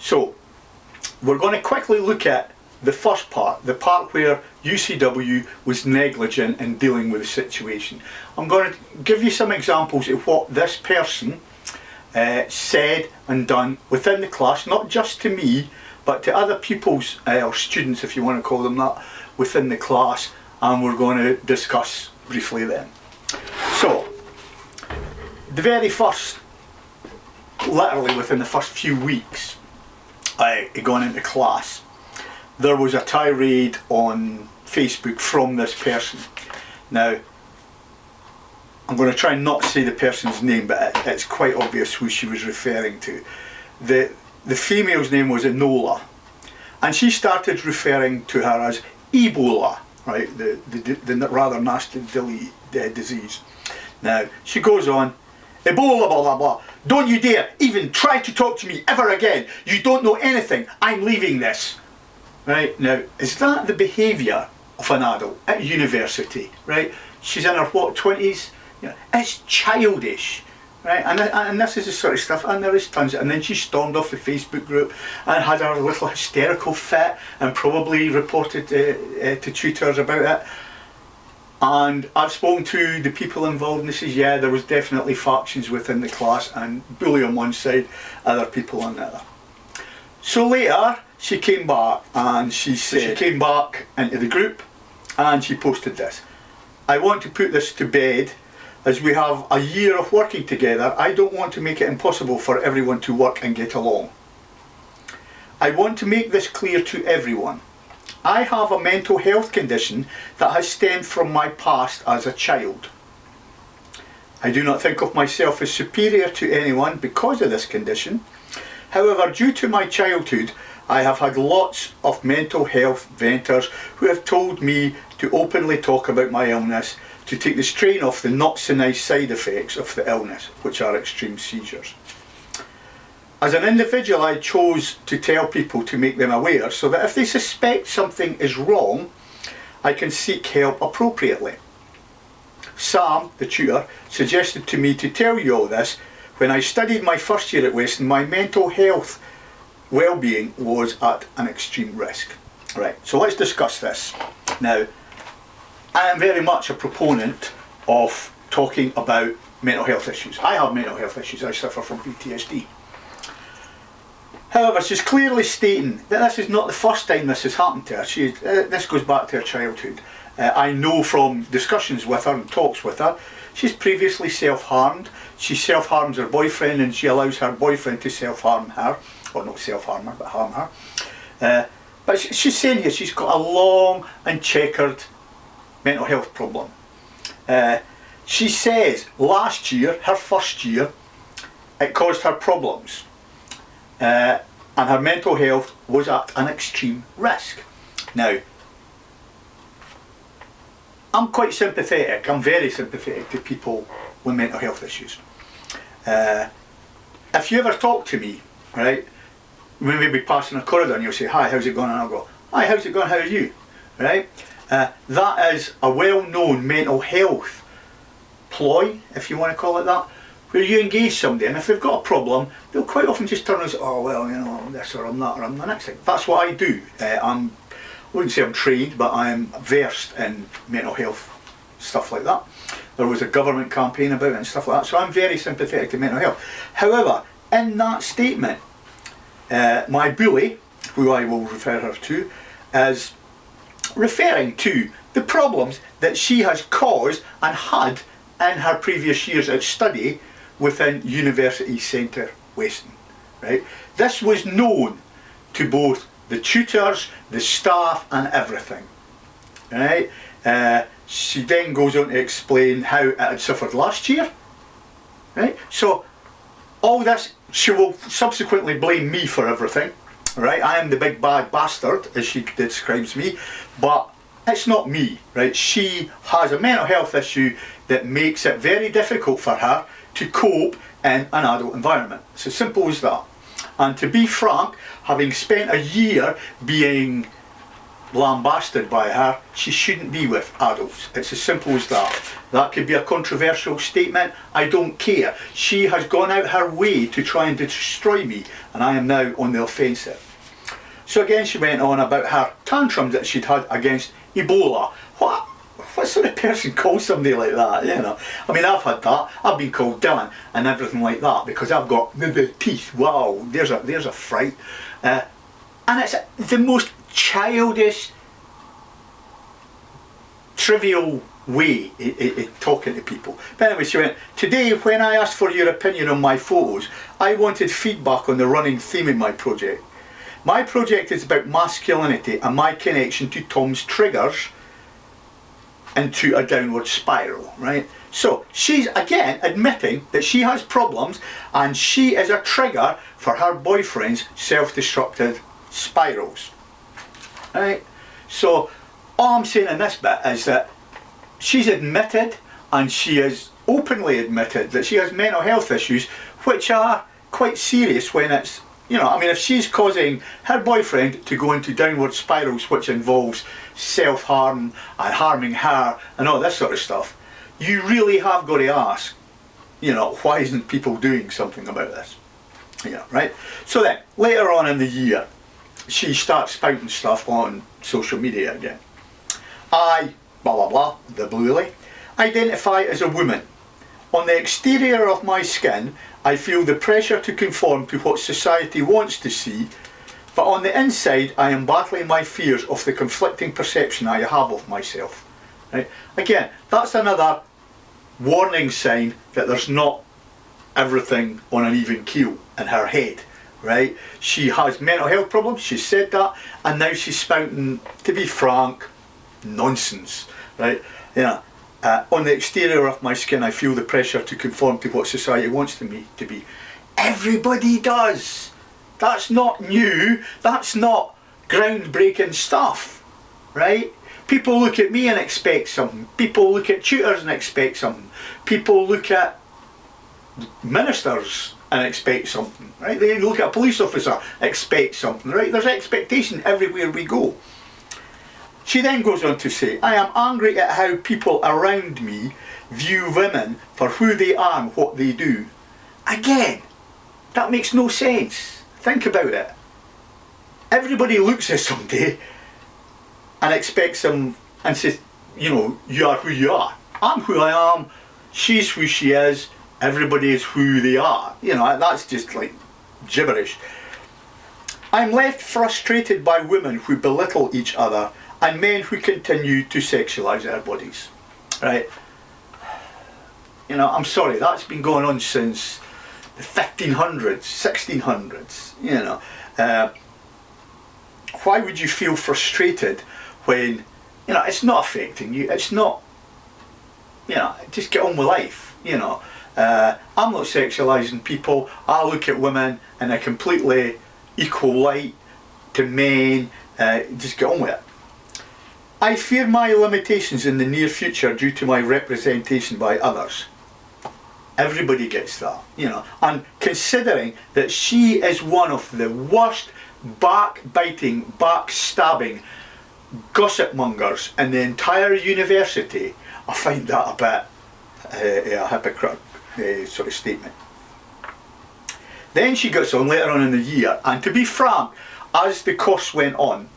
So we're going to quickly look at the first part, the part where UCW was negligent in dealing with the situation. I'm going to give you some examples of what this person said and done within the class, not just to me, but to other pupils, or students if you want to call them that, within the class, and we're going to discuss briefly then. So, the very first, literally within the first few weeks, I gone into class, there was a tirade on Facebook from this person. Now, I'm going to try and not say the person's name, but it's quite obvious who she was referring to. The female's name was Enola, and she started referring to her as Ebola, right? The rather nasty disease. Now, she goes on, Ebola, blah, blah, blah. Don't you dare even try to talk to me ever again. You don't know anything. I'm leaving this. Right, now, is that the behaviour of an adult at university, right? She's in her, what, 20s? You know, it's childish, right? And this is the sort of stuff, and there is tons. And then she stormed off the Facebook group and had her little hysterical fit and probably reported to tutors about it. And I've spoken to the people involved, and they says, yeah, there was definitely factions within the class, and bully on one side, other people on the other. So later, she came back and she said, she came back into the group and she posted this. I want to put this to bed, as we have a year of working together. I don't want to make it impossible for everyone to work and get along. I want to make this clear to everyone. I have a mental health condition that has stemmed from my past as a child. I do not think of myself as superior to anyone because of this condition. However, due to my childhood, I have had lots of mental health venters who have told me to openly talk about my illness, to take the strain off the not so nice side effects of the illness, which are extreme seizures. As an individual, I chose to tell people to make them aware so that if they suspect something is wrong, I can seek help appropriately. Sam, the tutor, suggested to me to tell you all this. When I studied my first year at Weston, my mental health well-being was at an extreme risk. Right, so let's discuss this. Now, I am very much a proponent of talking about mental health issues. I have mental health issues. I suffer from PTSD. However, she's clearly stating that this is not the first time this has happened to her. This goes back to her childhood. I know from discussions with her and talks with her, she's previously self-harmed. She self-harms her boyfriend and she allows her boyfriend to self-harm her. Or not self-harm her, but harm her. But she's saying here she's got a long and checkered mental health problem. She says last year, her first year, it caused her problems. And her mental health was at an extreme risk. Now, I'm quite sympathetic, I'm very sympathetic to people with mental health issues. If you ever talk to me, right, we may be passing a corridor and you'll say, hi, how's it going? And I'll go, hi, how's it going? How are you? Right? That is a well-known mental health ploy, if you want to call it that, where you engage somebody, and if they've got a problem, they'll quite often just turn and say, oh, well, you know, I'm this or I'm that or I'm the next thing. That's what I do. I wouldn't say I'm trained, but I'm versed in mental health stuff like that. There was a government campaign about it and stuff like that, so I'm very sympathetic to mental health. However, in that statement, my bully, who I will refer her to, is referring to the problems that she has caused and had in her previous years at study within University Centre Weston. Right? This was known to both the tutors, the staff and everything. Right? She then goes on to explain how it had suffered last year. Right? So all this, she will subsequently blame me for everything. Right? I am the big bad bastard, as she describes me, but it's not me. Right? She has a mental health issue that makes it very difficult for her to cope in an adult environment. It's as simple as that. And to be frank, having spent a year being lambasted by her, she shouldn't be with adults. It's as simple as that. That could be a controversial statement. I don't care. She has gone out her way to try and destroy me, and I am now on the offensive. So again, she went on about her tantrums that she'd had against Ebola. What sort of person calls somebody like that, you know? I mean, I've had that. I've been called Dylan and everything like that because I've got the teeth. Wow, there's a fright. And it's the most childish, trivial way of talking to people. But anyway, she went, today when I asked for your opinion on my photos, I wanted feedback on the running theme in my project. My project is about masculinity and my connection to Tom's triggers into a downward spiral, right? So she's again admitting that she has problems and she is a trigger for her boyfriend's self-destructive spirals, right? So all I'm saying in this bit is that she's admitted, and she has openly admitted, that she has mental health issues which are quite serious when it's, you know, I mean, if she's causing her boyfriend to go into downward spirals which involves self-harm and harming her and all this sort of stuff, you really have got to ask, you know, why isn't people doing something about this? You know, right? So then, later on in the year, she starts spouting stuff on social media again. I, blah blah blah, the bluely, identify as a woman. On the exterior of my skin, I feel the pressure to conform to what society wants to see, but on the inside I am battling my fears of the conflicting perception I have of myself. Right? Again, that's another warning sign that there's not everything on an even keel in her head. Right? She has mental health problems, she said that, and now she's spouting, to be frank, nonsense. Right? You know, on the exterior of my skin I feel the pressure to conform to what society wants me to be. Everybody does. That's not new. That's not groundbreaking stuff, right? People look at me and expect something. People look at tutors and expect something. People look at ministers and expect something, right? They look at a police officer, expect something, right? There's expectation everywhere we go. She then goes on to say, I am angry at how people around me view women for who they are and what they do. Again, that makes no sense. Think about it. Everybody looks at somebody and expects them and says, you know, you are who you are. I'm who I am, she's who she is, everybody is who they are. You know, that's just like gibberish. I'm left frustrated by women who belittle each other and men who continue to sexualise their bodies. Right? You know, I'm sorry, that's been going on since the 1500s, 1600s, you know. Why would you feel frustrated when, you know, it's not affecting you, it's not, you know, just get on with life, you know. I'm not sexualising people, I look at women in a completely equal light to men, just get on with it. I fear my limitations in the near future due to my representation by others. Everybody gets that, you know, and considering that she is one of the worst backbiting, backstabbing gossip mongers in the entire university, I find that a bit a hypocrite sort of statement. Then she gets on later on in the year, and to be frank, as the course went on,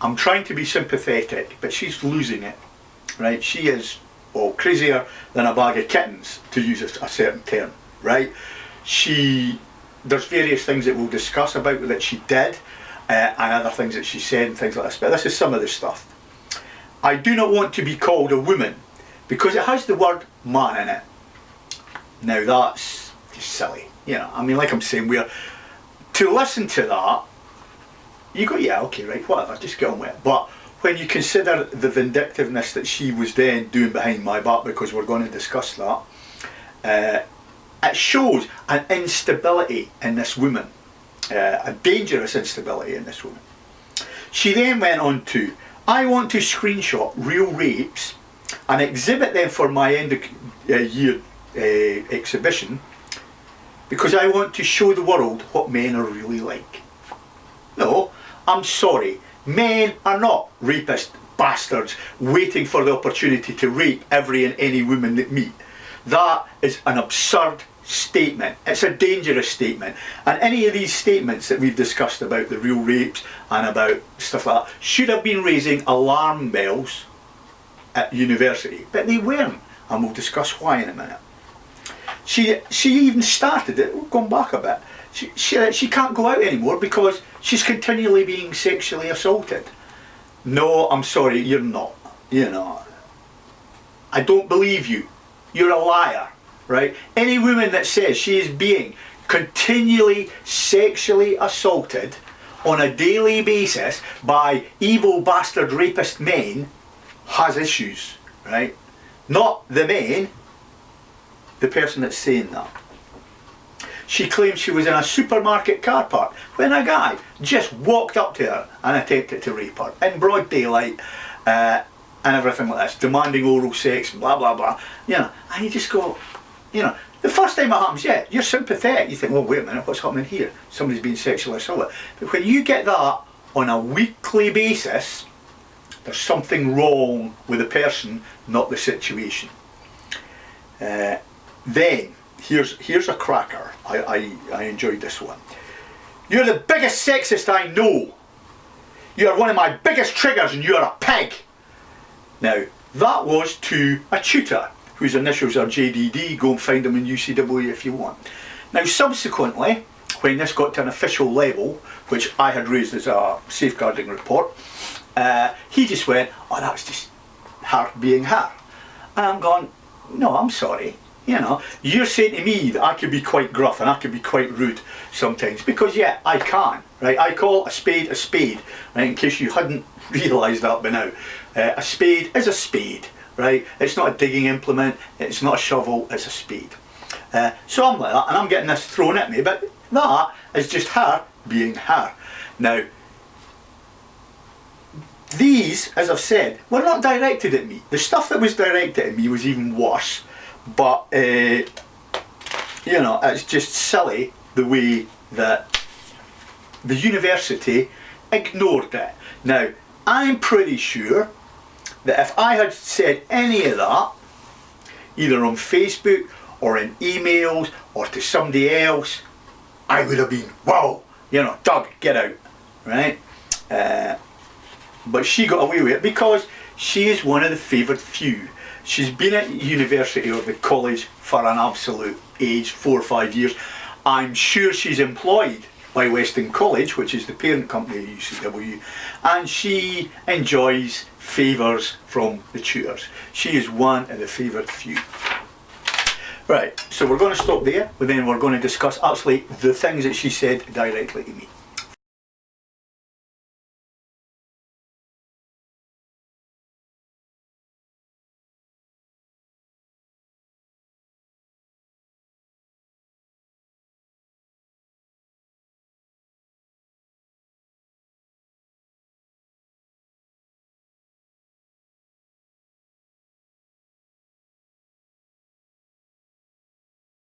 I'm trying to be sympathetic, but she's losing it, right? She is, well, crazier than a bag of kittens, to use a certain term, right? There's various things that we'll discuss about that she did, and other things that she said and things like this, but this is some of the stuff. I do not want to be called a woman, because it has the word man in it. Now that's just silly, you know, I mean, like I'm saying, to listen to that, you go, yeah, okay, right, whatever, just get on with it. But when you consider the vindictiveness that she was then doing behind my back, because we're going to discuss that, it shows an instability in this woman, a dangerous instability in this woman. She then went on to, I want to screenshot real rapes and exhibit them for my end of year exhibition, because I want to show the world what men are really like. No, I'm sorry, men are not rapist bastards waiting for the opportunity to rape every and any woman that meet. That is an absurd statement. It's a dangerous statement. And any of these statements that we've discussed about the real rapes and about stuff like that should have been raising alarm bells at university, but they weren't, and we'll discuss why in a minute. She even started it, going back a bit, she can't go out anymore because she's continually being sexually assaulted. No, I'm sorry, you're not. You know, I don't believe you. You're a liar, right? Any woman that says she is being continually sexually assaulted on a daily basis by evil bastard rapist men has issues, right? Not the men, the person that's saying that. She claims she was in a supermarket car park when a guy just walked up to her and attempted to rape her in broad daylight, and everything like this, demanding oral sex, blah blah blah. You know, and you just go, you know, the first time it happens, yeah, you're sympathetic. You think, well, wait a minute, what's happening here? Somebody's being sexually assaulted. But when you get that on a weekly basis, there's something wrong with the person, not the situation. Then, here's a cracker. I enjoyed this one. You're the biggest sexist I know. You're one of my biggest triggers and you're a pig. Now, that was to a tutor whose initials are JDD. Go and find him in UCW if you want. Now, subsequently, when this got to an official level, which I had raised as a safeguarding report, he just went, oh, that's just her being her. And I'm going, no, I'm sorry. You know, you're saying to me that I could be quite gruff and I could be quite rude sometimes, because yeah, I can, right? I call a spade, right? In case you hadn't realised that by now. A spade is a spade, right? It's not a digging implement, it's not a shovel, it's a spade. So I'm like that, and I'm getting this thrown at me, but that is just her being her. Now, these, as I've said, were not directed at me. The stuff that was directed at me was even worse. But, you know, it's just silly the way that the university ignored it. Now, I'm pretty sure that if I had said any of that, either on Facebook or in emails or to somebody else, I would have been, whoa, you know, Doug, get out, right? But she got away with it because she is one of the favoured few. She's been at university or the college for an absolute age, 4 or 5 years. I'm sure she's employed by Western College, which is the parent company of UCW, and she enjoys favours from the tutors. She is one of the favoured few. Right, so we're going to stop there, but then we're going to discuss actually the things that she said directly to me.